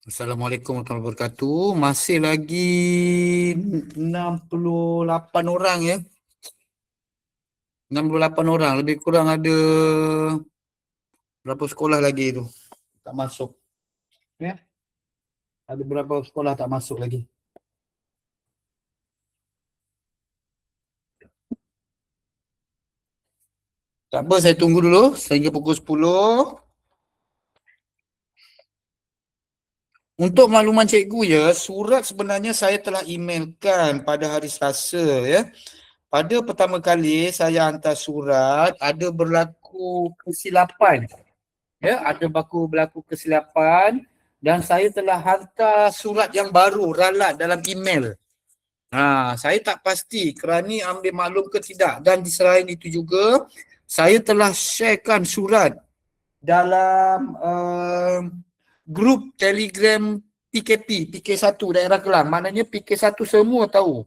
Assalamualaikum warahmatullahi wabarakatuh. Masih lagi 68 orang ya. 68 orang. Lebih kurang ada berapa sekolah lagi tu tak masuk. Ya. Ada berapa sekolah tak masuk lagi. Tak apa, saya tunggu dulu sehingga pukul 10. Untuk makluman cikgu ya, surat sebenarnya saya telah emailkan pada hari Selasa ya. Pada pertama kali saya hantar surat, ada berlaku kesilapan. Ya, ada berlaku kesilapan dan saya telah hantar surat yang baru ralat dalam email. Saya tak pasti kerani ambil maklum ke tidak, dan di selain itu juga saya telah sharekan surat dalam grup Telegram PKP, PK1 daerah Kelang. Maknanya PK1 semua tahu.